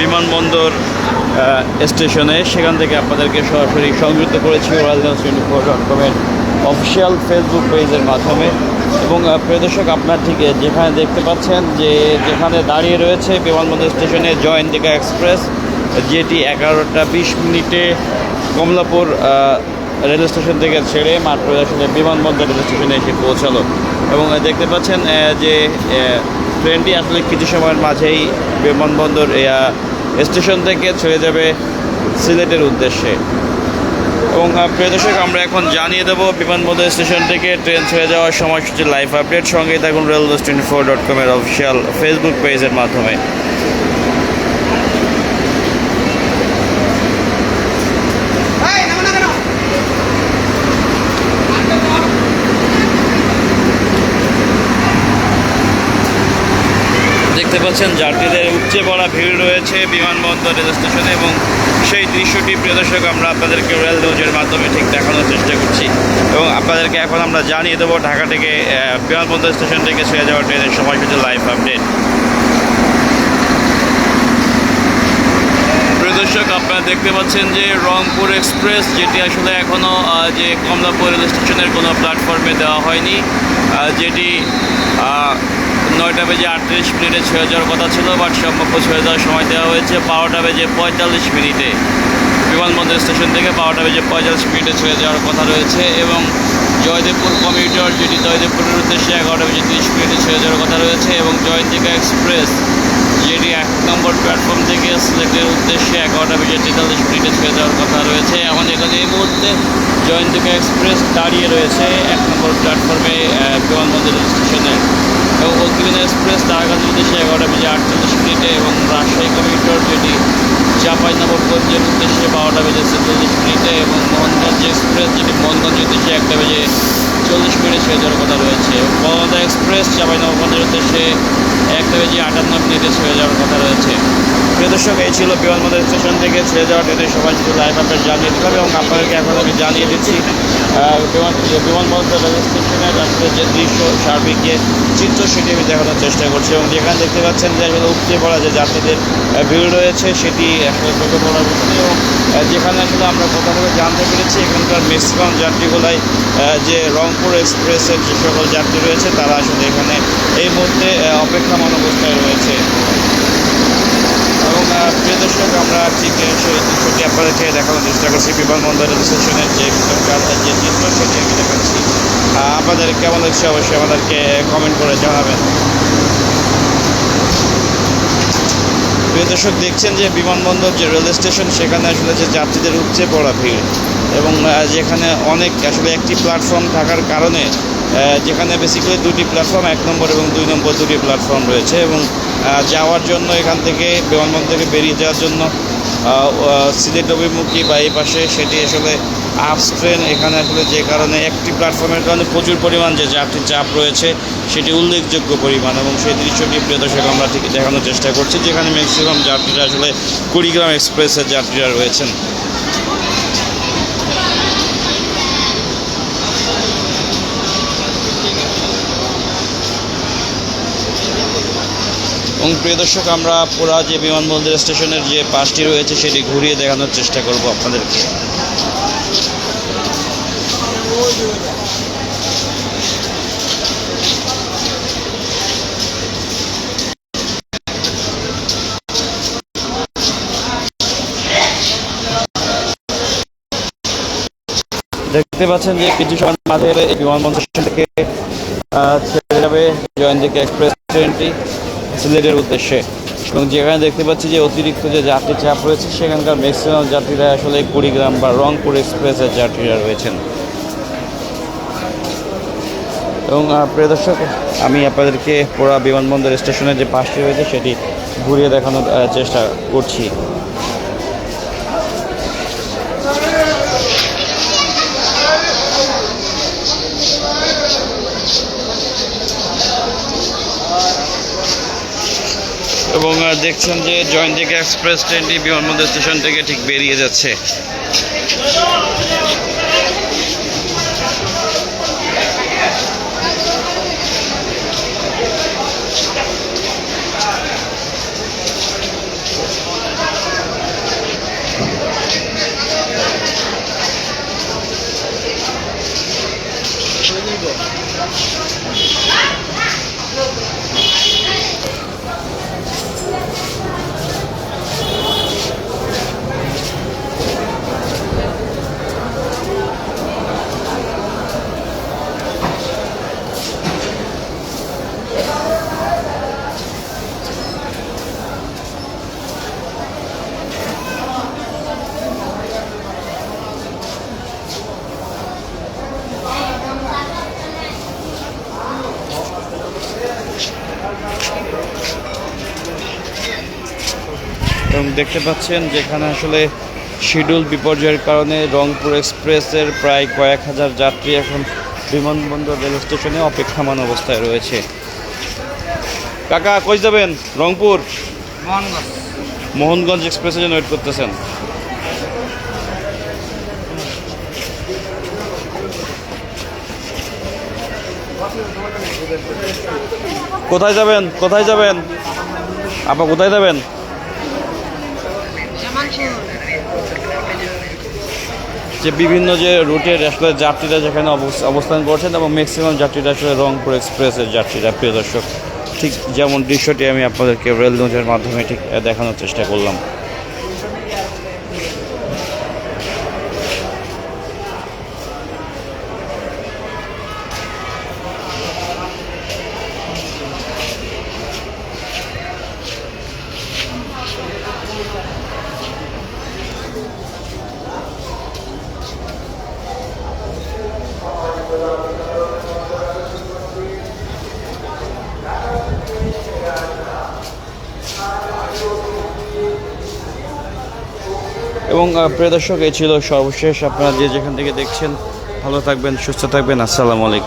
বিমানবন্দর স্টেশনে, সেখান থেকে আপনাদেরকে সরাসরি সংযুক্ত করেছি royalnews24.com-এর অফিসিয়াল ফেসবুক পেজের মাধ্যমে। এবং প্রিয় দর্শক, আপনার ঠিক যেখানে দেখতে পাচ্ছেন যে যেখানে দাঁড়িয়ে রয়েছে বিমানবন্দর স্টেশনে জয়ন্তিকা এক্সপ্রেস, যেটি 11টা 20 মিনিটে কমলাপুর রেল স্টেশন থেকে ছেড়ে মাত্র আসলে বিমানবন্দর রেল স্টেশনে এসে পৌঁছালো। এবং দেখতে পাচ্ছেন যে ট্রেনটি আসলে কিছু সময়ের মাঝেই বিমানবন্দর স্টেশন থেকে ছেড়ে যাবে সিলেটের উদ্দেশ্যে। এবং প্রিয় দর্শক, আমরা এখন জানিয়ে দেবো বিমানবন্দর স্টেশন থেকে ট্রেন ছেড়ে যাওয়ার সময়সূচি লাইভ আপডেট। সঙ্গেই থাকুন royalnews24.com-এর অফিসিয়াল ফেসবুক পেজের মাধ্যমে। দেখতে পাচ্ছেন যাত্রীদের উপচে পড়া ভিড় রয়েছে বিমানবন্দর রেল স্টেশনে, এবং সেই দৃশ্যটি প্রিয় দর্শক আমরা আপনাদেরকে রয়্যাল নিউজের মাধ্যমে ঠিক দেখানোর চেষ্টা করছি। এবং আপনাদেরকে এখন আমরা জানিয়ে দেবো ঢাকা থেকে বিমানবন্দর স্টেশন থেকে ছেড়ে যাওয়া ট্রেনের সময়সূচি লাইভ আপডেট। প্রিয় দর্শক, আপনারা দেখতে পাচ্ছেন যে রংপুর এক্সপ্রেস, যেটি আসলে এখনও যে কমলাপুর রেল স্টেশনের কোনো প্ল্যাটফর্মে দেওয়া হয়নি, যেটি 9টা বেজে 38 মিনিটে ছেড়ে যাওয়ার কথা ছিল, বাট সম্ভাব্য ছেড়ে যাওয়ার সময় দেওয়া হয়েছে 12টা বেজে 45 মিনিটে। বিমানবন্দর স্টেশন থেকে 12টা বেজে 45 মিনিটে ছেড়ে যাওয়ার কথা রয়েছে। এবং জয়দেবপুর কমিউটার, যেটি জয়দেবপুরের উদ্দেশ্যে 11টা বেজে 30 মিনিটে ছেড়ে যাওয়ার কথা রয়েছে। এবং জয়ন্তিকা এক্সপ্রেস, যেটি 1 নম্বর প্ল্যাটফর্ম থেকে সিলেটের উদ্দেশ্যে 11টা বেজে 43 মিনিটে ছেড়ে যাওয়ার কথা রয়েছে। এখন এখানে এই মুহূর্তে জয়ন্তিকা এক্সপ্রেস দাঁড়িয়ে রয়েছে 1 নম্বর প্ল্যাটফর্মে বিমানবন্দর স্টেশনে। এবং অগ্নিবীণা এক্সপ্রেস তারাকান্দির উদ্দেশ্যে 11টা বেজে 48 মিনিটে। এবং রাজশাহী কমিউটার, যেটি চাঁপাইনবাবগঞ্জের উদ্দেশ্যে 12টা বেজে 46 মিনিটে। এবং মোহনগঞ্জ এক্সপ্রেস, যেটি মোহনগঞ্জের উদ্দেশ্যে 1টা বেজে 40 মিনিটে ছেড়ে যাওয়ার কথা রয়েছে। বনদা এক্সপ্রেস চাঁপাইনবাবগঞ্জের উদ্দেশ্যে 1টা বেজে 58 মিনিটে ছেড়ে যাওয়ার কথা রয়েছে। প্রিয় দর্শক, এই ছিল বিমানবন্দর স্টেশন থেকে ছেড়ে যাওয়া ট্রেনের সময়সূচি লাইভ আপডেট জানিয়ে দিলাম। এবং আপনাদেরকে এখন আমি জানিয়ে দিচ্ছি বিমানবন্দর রেল স্টেশনের আসলে যে দৃশ্য, সার্বিক যে চিত্র, সেটি আমি দেখানোর চেষ্টা করছি। এবং যেখানে দেখতে পাচ্ছেন যে আসলে উপচে পড়া যে যাত্রীদের ভিড় রয়েছে, সেটি আসলে চোখে পড়ার মতো। এবং যেখানে আসলে আমরা কথা বলে জানতে পেরেছি, এখানকার ম্যাক্সিমাম যাত্রীগুলাই যে রংপুর এক্সপ্রেসের যে সকল যাত্রী রয়েছে, তারা আসলে এখানে এই মুহূর্তে অপেক্ষামান অবস্থায় রয়েছে। এবং প্রিয় দর্শক, আমরা ঠিক সেই দৃশ্যটি আপনাদেরকে দেখানোর চেষ্টা করছি। বিমানবন্দর রেল স্টেশনের যে চিত্র, সেটি আমি দেখাচ্ছি। আপনাদের কেমন লাগছে অবশ্যই আমাদেরকে কমেন্ট করে জানাবেন। প্রিয় দর্শক, দেখছেন যে বিমানবন্দর যে রেল স্টেশন, সেখানে আসলে যে যাত্রীদের উপচে পড়া ভিড়, এবং যেখানে অনেক আসলে একটি প্ল্যাটফর্ম থাকার কারণে, যেখানে বেসিক্যালি 2টি প্ল্যাটফর্ম, 1 নম্বর এবং 2 নম্বর 2টি প্ল্যাটফর্ম রয়েছে। এবং যাওয়ার জন্য এখান থেকে বিমানবন্দর থেকে বেরিয়ে যাওয়ার জন্য সিলেট অভিমুখী বা এই পাশে, সেটি আসলে আপস ট্রেন। এখানে আসলে যে কারণে একটি প্ল্যাটফর্মের কারণে প্রচুর পরিমাণ যে যাত্রীর চাপ রয়েছে, সেটি উল্লেখযোগ্য পরিমাণ। এবং সেই দৃশ্যটি প্রিয় দর্শক আমরা ঠিক দেখানোর চেষ্টা করছি, যেখানে ম্যাক্সিমাম যাত্রীরা আসলে কুড়িগ্রাম এক্সপ্রেসের যাত্রীরা রয়েছেন। এবং প্রিয় দর্শক, আমরা পুরা যে বিমানবন্দর স্টেশনের যে পাশটি রয়েছে, সেটি ঘুরিয়ে দেখানোর চেষ্টা করব আপনাদেরকে। দেখতে পাচ্ছেন যে কিছু সময় মাঝে বিমানবন্দর স্টেশন থেকে ছেড়ে যাবে জয়ন্তিকা এক্সপ্রেস ট্রেনটি সিলেটের উদ্দেশ্যে। এবং যেখানে দেখতে পাচ্ছি যে অতিরিক্ত যে যাত্রী চাপ রয়েছে, সেখানকার ম্যাক্সিমাম যাত্রীরা আসলে কুড়িগ্রাম বা রংপুর এক্সপ্রেসের যাত্রীরা রয়েছেন। এবং প্রিয় দর্শক, আমি আপনাদেরকে পুরা বিমানবন্দর স্টেশনের যে পাশটি রয়েছে, সেটি ঘুরিয়ে দেখানোর চেষ্টা করছি। এবং দেখছেন যে জয়ন্তিকা এক্সপ্রেস ট্রেনটি বিমানবন্দর স্টেশন থেকে ঠিক বেরিয়ে যাচ্ছে। এবং দেখতে পাচ্ছেন যেখানে আসলে শিডিউল বিপর্যয়ের কারণে রংপুর এক্সপ্রেসের প্রায় কয়েক হাজার যাত্রী এখন বিমানবন্দর রেল স্টেশনে অপেক্ষামান অবস্থায় রয়েছে। কাকা কই যাবেন? রংপুর মোহনগঞ্জ এক্সপ্রেসের জন্য ওয়েট করতেছেন। কোথায় যাবেন? কোথায় যাবেন আপা? কোথায় যাবেন? যে বিভিন্ন যে রুটের আসলে যাত্রীরা যেখানে অবস্থান করছেন এবং ম্যাক্সিমাম যাত্রীরা আসলে রংপুর এক্সপ্রেসের যাত্রীরা। প্রিয় দর্শক, ঠিক যেমন দৃশ্যটি আমি আপনাদেরকে রেল নিউজের মাধ্যমে ঠিক দেখানোর চেষ্টা করলাম। এবং প্রিয় দর্শক, এই ছিল সর্বশেষ। আপনারা যে যেখান থেকে দেখছেন ভালো থাকবেন, সুস্থ থাকবেন। আসসালামু আলাইকুম।